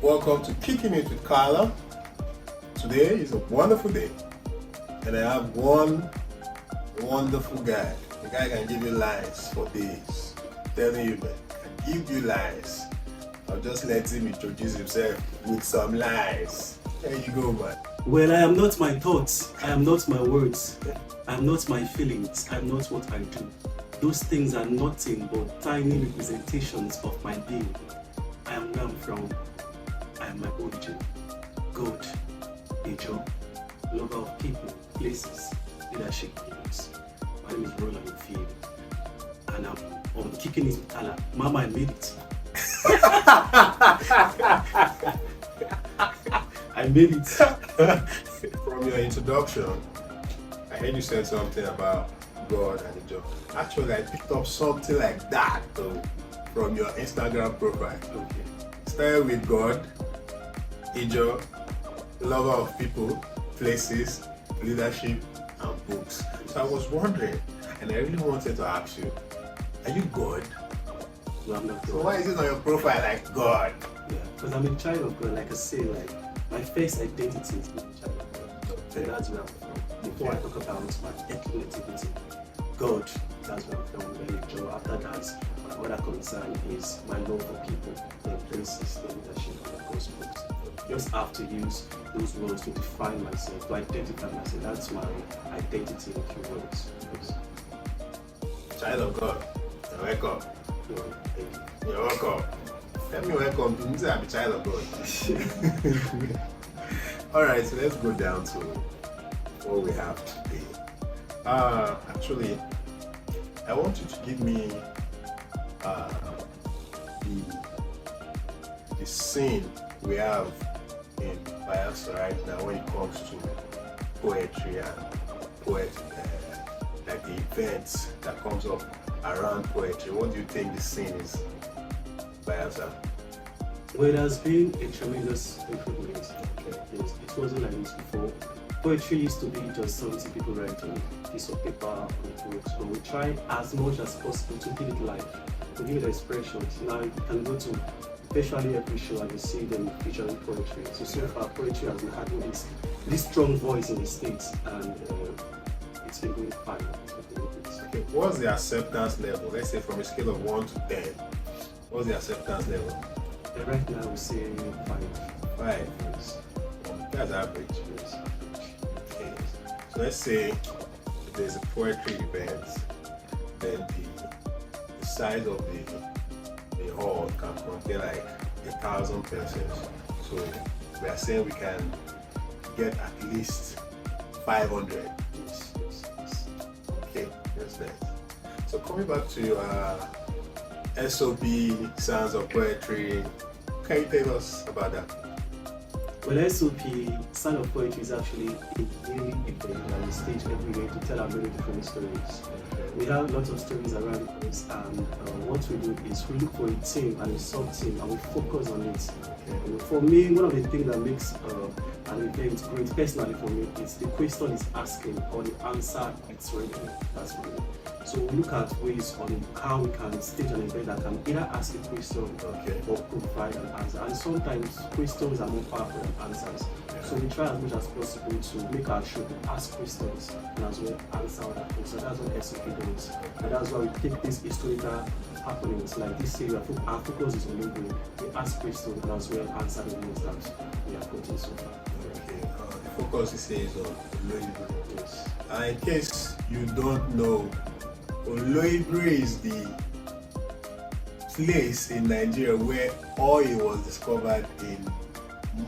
Welcome to Kickin It Wit Kala. Today is a wonderful day, and I have one wonderful guy. The guy can give you lines for days. I'm telling you, man, can give you lines. I'll just let him introduce himself with some lines. There you go, man. Well, I am not my thoughts, I am not my words, I am not my feelings, I am not what I do. Those things are nothing but tiny representations of my being. I am where I'm from, I am my origin. God, a job, lover of people, places, leadership goals. My name is Rowland Ofiyou, and I'm on Kickin It Wit Kala. Mama, I made it. I made it. From your introduction, I heard you said something about God and the job. Actually, I picked up something like that though, from your Instagram profile. Okay. Started with God, a job, lover of people, places, leadership, and books. So I was wondering, and I really wanted to ask you, are you God? No, I'm not So God. why is it on your profile like God? Yeah, because I'm a child of God. Like I say, like my first identity is being a child of God. And that's where I'm from. Before I talk about my ethnicity, God, that's where I'm from. Then Joe, after that, my other concern is my love for people, the places, the leadership, and of course books. Just have to use those words to define myself, to identify myself. That's my identity in a few words. Child of God, you're welcome. You know, You're welcome. Let me welcome to me. I'm a child of God. Alright, so let's go down to what we have today. Actually, I want you to give me the scene we have in Bayelsa right now when it comes to poetry and like the events that comes up around poetry. What do you think the scene is, Bayelsa? Well, it has been a tremendous improvement. Okay. It wasn't like this before. Poetry used to be just something people write on a piece of paper, on a book. So we try as much as possible to give it life, to give it expressions. Now you can go to virtually every show and you see them featuring poetry. So far, poetry has been having this strong voice in the States, and it's been going fine. Okay, what's the acceptance level? Let's say from a scale of 1 to 10. What's the acceptance level? Right now, we say 5. 5. Yes. That's average. Yes. Okay. So let's say there's a poetry event, then the size of the hall can contain like 1,000 persons. So we are saying we can get at least 500. Yes. Okay, that's nice. So coming back to your SOP, Sounds of Poetry, can you tell us about that? Well, SOP, Sound of Poetry, is actually a daily event that we stage every day to tell our very different stories. We have lots of stories around us, and what we do is we look for a theme and a sub-theme and we focus on it. For me, one of the things that makes an event great personally for me is the question is asking or the answer it's ready. That's for me. So we look at ways on how we can stage an event that can either ask a question or provide an answer. And sometimes questions are more powerful than answers. So we try as much as possible to make our show to ask questions and as well answer other questions. So that's what SOP does. And that's why we take these historical happenings like this area. Our focus is on Library. We ask questions and as well answer the ones that we are putting so far. Okay, the focus is on Library. Yes. In case you don't know, Oloibiri is the place in Nigeria where oil was discovered in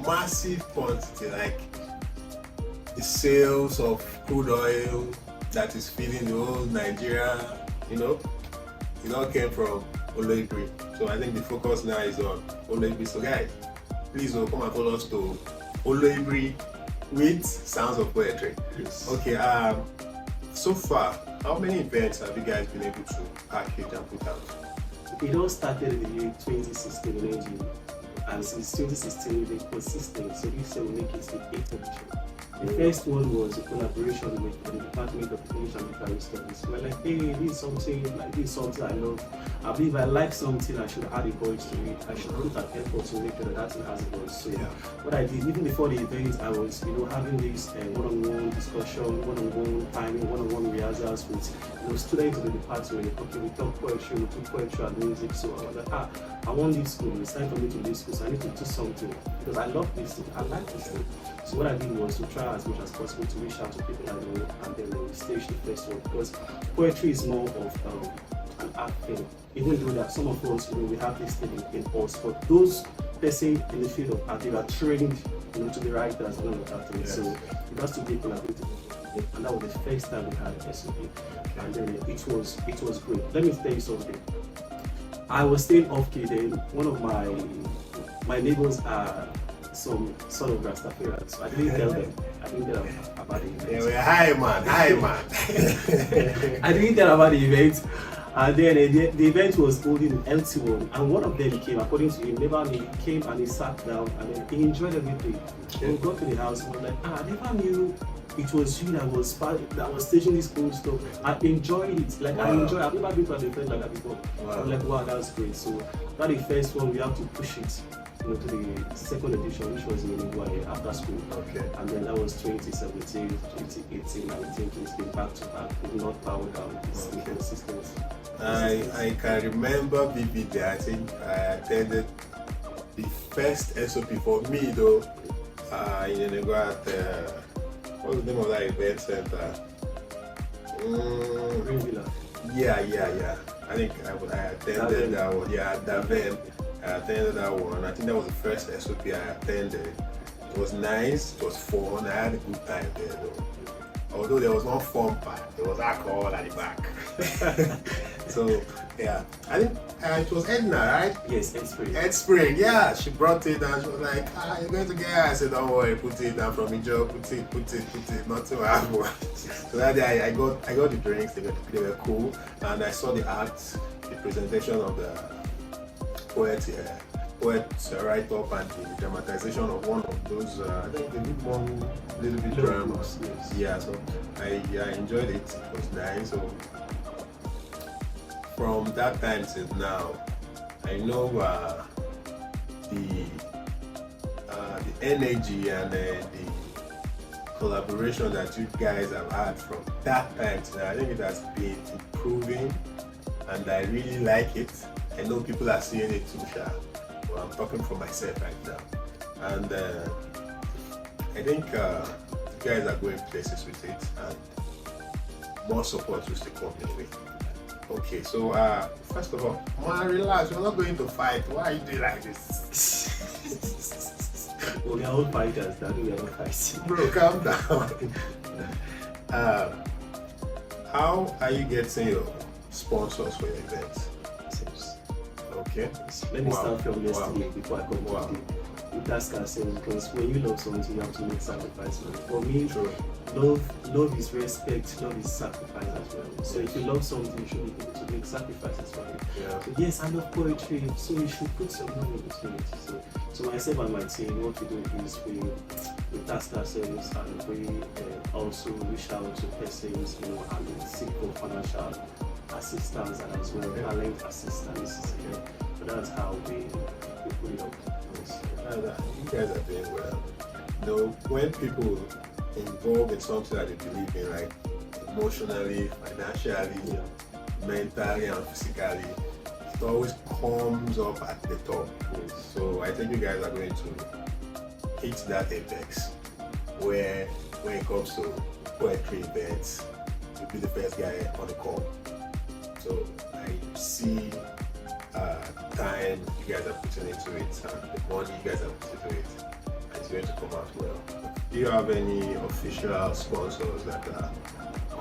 massive quantity, like the sales of crude oil that is feeding the whole Nigeria, it all came from Oloibiri. So I think the focus now is on Oloibiri. So guys, please come and follow us to Oloibiri with Sounds of Poetry. Yes. Okay, so far, how many events have you guys been able to package and put out? It all started in the year 2016 in Nigeria, and since 2016 we've been consistent, so this year we make it the 8th edition. The first one was a collaboration with the Department of English and Literary Studies. We're like, hey, this is something I love. I believe I like something, I should add a voice to it. I should put an effort to make sure that thing has a voice. So what I did, even before the event, I was, having this one-on-one discussion, one-on-one timing, one-on-one rehearsals with, students of the department. Okay, we talk poetry, we do poetry and music. So I was like, I want this school. It's time for me to leave school, so I need to do something because I love this thing. I like this thing. So what I did was to try as much as possible to reach out to people I know and then stage the first one, because poetry is more of an art thing. Even though that some of us, we have this thing in us, but those person in the field of art, they are trained, to be writers and all of that thing. Yes. So it has to be collaborative. And that was the first time we had an SOP. And then it was great. Let me tell you something. I was staying off key then. One of my neighbors are some sort of Rastafarians. So I didn't tell them about the event. Yeah, hi man. I didn't tell about the event. And then the event was holding in LT1, and one of them came, according to him, never knew, he came and he sat down and then he enjoyed everything. When we got to the house, he was like, I never knew it was you that was staging this cool stuff. I enjoyed it. Like, wow. I've never been to an event like that before. Wow. I'm like, wow, that was great. So that the first one, we have to push it to the second edition, which was in Iguaye after school. Okay. And then that was 2017, 2018, 19, it's been back to back. We've not powered down. It's consistent. I can remember vividly. I think I attended the first SOP for me though in Enugu at what's the name of that event center? Green Villa. Yeah. I think I attended that one. Yeah, Daven. I attended that one. I think that was the first SOP I attended. It was nice. It was fun. I had a good time there though. Although there was no fun part, there was alcohol at the back. So yeah, I think it was Edna, right? Yes, Ed Spring, yeah. She brought it and she was like, you're going to get it. I said, don't worry, put it down from your job, put it, not too hard. So that day I got the drinks, they were cool, and I saw the art, the presentation of the poet write-up and the dramatization of one of those, I think they did one little bit dramas. Yes. Yeah, so I enjoyed it. It was nice. So from that time till now, I know the energy and the collaboration that you guys have had from that time till now. I think it has been improving, and I really like it. I know people are seeing it too, Sha. I'm talking for myself right now, and I think you guys are going places with it, and more support will still come your way. Okay, so first of all, man, relax. We're not going to fight. Why are you doing like this? Well, we are all fighters. That we are not fighting. Bro, calm down. How are you getting your sponsors for your events? Okay. Let me start from yesterday before I come to today. You task ourselves, because when you love something, you have to make sacrifices. For me, love is respect, love is sacrifice as well. So if you love something, you should be able to make sacrifices for it. Yeah. So yes, I love poetry, so you should put some money into it. So myself and my team, what we do is we task ourselves, and we also reach out to persons, and seek for financial assistance and as well talent assistance. So that's how we put it up. You guys are doing well. When people involved in something that they believe in, like emotionally, financially, mentally, and physically, it always comes up at the top. So I think you guys are going to hit that apex where, when it comes to poetry events, you'll be the first guy on the call. So I see time you guys are putting into it, and the money you guys are putting into it, and it's going to come out well. Do you have any official sponsors that are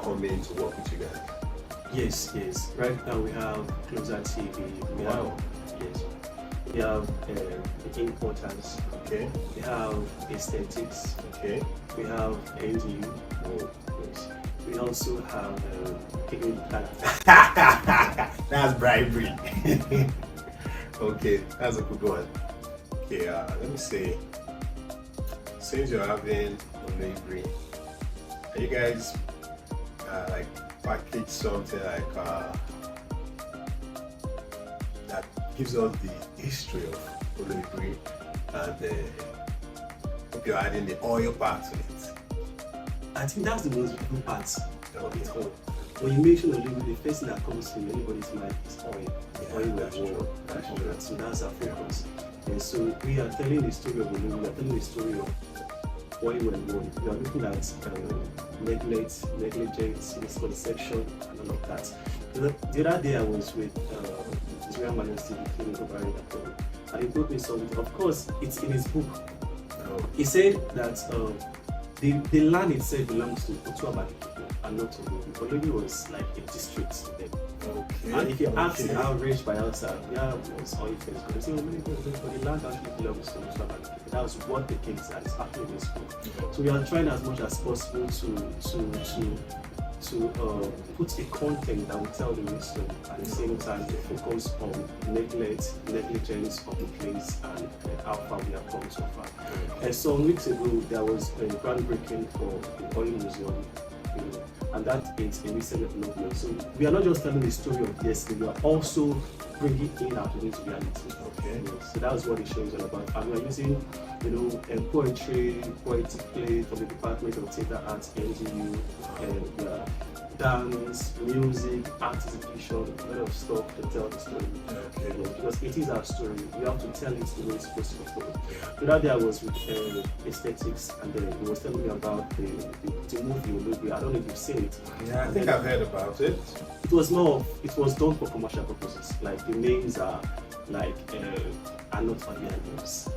coming to work with you guys? Yes. Right now we have Closer TV. We have the importers. Okay. We have aesthetics. Okay. We have NGU. Oh, yes. We also have Kickin It Wit Kala. That's bribery. Okay, that's a good one. Okay, let me say since you're having delivery, are you guys like package something like that gives us the history of delivery, and hope you're adding the oil part to it? I think that's the most beautiful part of it Okay. all. When you mention delivery, the first thing that comes to anybody's mind is oil. Yeah, Oil that's and true. water. That's All true. that. So that's our focus. And so we are telling the story of delivery. We are telling the story of oil and water. We are looking at negligence, misconception, and all of that. The other day I was with Israel Majesty, the king of Barry, and he told me something. Of course, it's in his book. Oh, He said that the land itself belongs to Otuabali people and not to Olobi. Olobi was like a district to them. okay. And if you ask okay. the average Bayelsa, yeah, was all Ife is going to say, but the land actually belongs to Otuabali people. That was what the king said. It's happening in his book. So we are trying as much as possible to put a content that will tell the real story, at the same time to focus on negligence of the place and how far we have come so far. And some weeks ago there was a groundbreaking for the oil museum, and that is a recent development. So we are not just telling the story of yesterday, we are also bringing in our today's reality. Okay. So that's what the show is all about. And we are using, poetry, poetic play from the Department of Theatre Arts, NGU, and dance, music, art exhibition, a lot of stuff to tell the story. Okay. Because it is our story, we have to tell it the way it's supposed to be told. The other day I was with aesthetics, and he was telling me about the movie Olobi. I don't know if you've seen it. Yeah, I think I've heard about it. It was done for commercial purposes. Like the names are like are not on their names.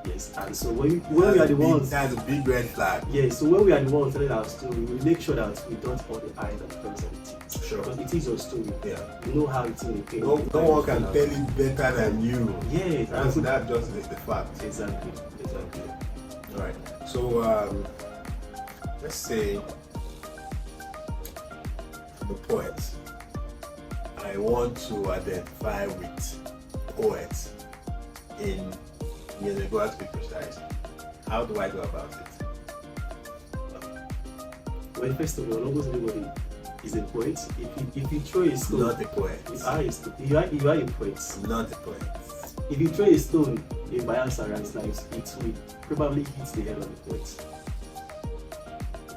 Yes, and so when we are the ones, That's a big red flag. yes, so when we are the ones telling our story, we make sure that we don't all the eyes and friends of it. Sure. Because it is your story. Yeah. You know how it's in the pain. No one can tell it better than you. Yes, That's just the fact. exactly. All right. So let's say the poets. I want to identify with poets in Yenegoa, to be precise. How do I go about it? Well, first of all, almost everybody is a poet. If you throw a stone, Not a poet. you are a poet. Not a poet. If you throw a stone in Bayelsa Rand's lives, it will probably hit the head of the poet.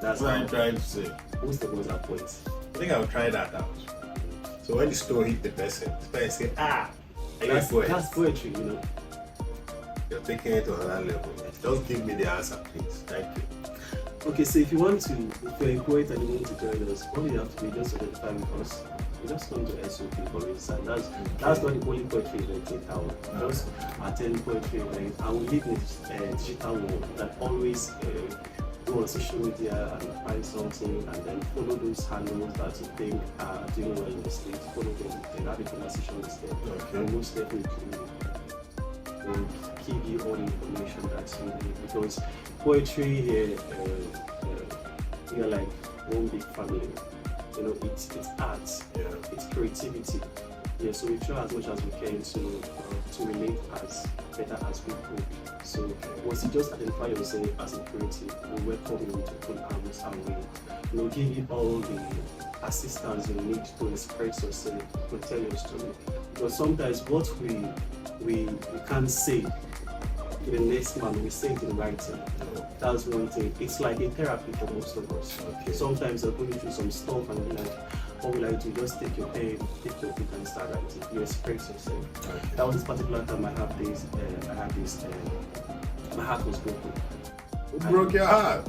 That's what I'm trying to say. Most of us are poets. I think I'll try that out. So when the stone hit the person say, are you a poet? That's poetry, You're taking it to another level. Just give me the answer, please. Thank you. Okay, so if you're a poet and you want to join us, all you have to do is just identify with us. You just come to SOP for instance. That's not the only poetry event in town. Just attend poetry event, and we live in a digital world that always go on social media and find something and then follow those handles that you think are doing well in the state. Follow them and have a conversation with them. Okay. And most definitely will give you all the information that you need, because poetry here, we are like one big family. It's art, Yeah. it's creativity. Yeah, so we try as much as we can to relate as better as we could. So once you just identify yourself as a creative, we welcome you with open arms, and we'll give you all the assistance you need to express yourself, to tell your story. Because sometimes what we can't say to the next man, we say it in writing. That's one thing. It's like a therapy for most of us. Okay. Sometimes you're going through some stuff and you're like, all we like to just take your pen, take your book and start writing. You express yourself. Okay. That was this particular time I had this, my heart was broken. Who broke your heart?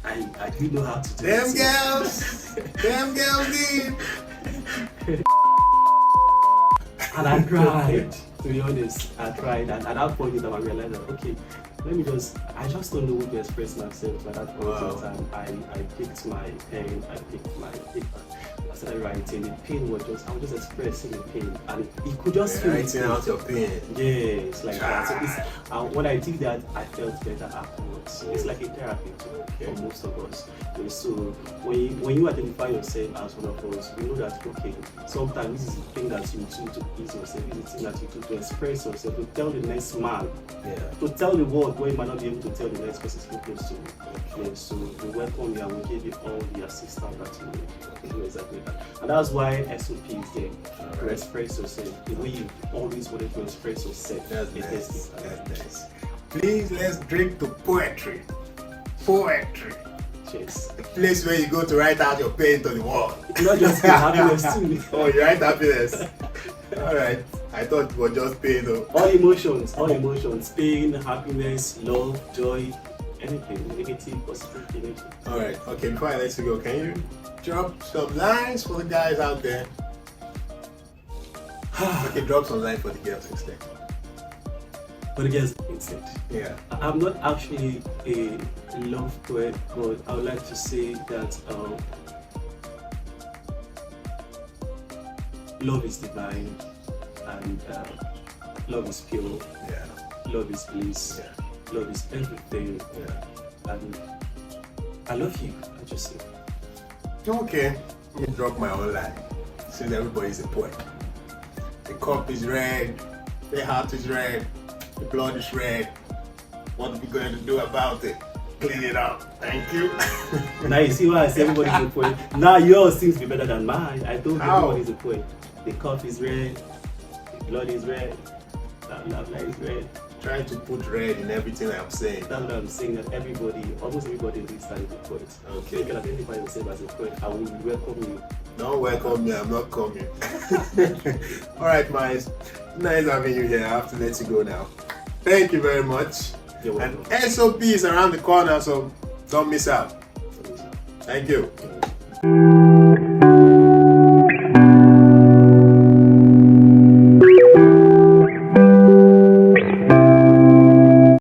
I didn't know how to do Them it. girls! Them girls did! And I cried, to be honest. I cried, and at that point in time I realized that, okay, I just don't know what to express myself at that point in time. I picked my pen, I picked my paper, I started writing. The pain was just, I was just expressing the pain, and it could just feel writing out your pain. Yes, like that. So when I did that, I felt better afterwards. It's like a therapy too, for most of us. So when you identify yourself as one of us, we know that okay, sometimes this is the thing that you do to ease yourself. This is the thing that you do to express yourself, to tell the next man, to tell the world what you might not be able to tell the next person so close to you. Okay. So we welcome you and we give you all the assistance that you need. Do exactly that. And that's why SOP is there to express yourself the way you always wanted to express yourself. That's nice. That's nice. Please, let's drink to poetry. Poetry. Cheers. The place where you go to write out your pain to the world. Not just happiness too. Oh, you write happiness. Alright. I thought it was just pain though. All emotions, pain, happiness, love, joy, anything, negative, positive, energy. Alright, okay, before I let you go, can you drop some lines for the guys out there? Okay, drop some lines for the girls instead. For the girls instead. Yeah. I'm not actually a love poet, but I would like to say that love is divine, and love is pure. Yeah. Love is bliss. Yeah. Love is everything. Yeah. And I love you. I just say. Okay, let me drop my own line. Since everybody's a poet. The cup is red, the heart is red, the blood is red. What are we going to do about it? Clean it up. Thank you. Now you see why I say everybody's a poet. Now yours seems to be better than mine. I told you everybody's a poet. The cup is red, the blood is red, the love light is red. Trying to put red in everything I'm saying. That's what I'm saying, that almost everybody in this time is a poet. Okay. You can identify yourself as a poet. I will welcome you. Don't welcome me, I'm not coming. Alright, Miles. Nice having you here. I have to let you go now. Thank you very much. You're welcome. And SOP is around the corner, so don't miss out. Thank you.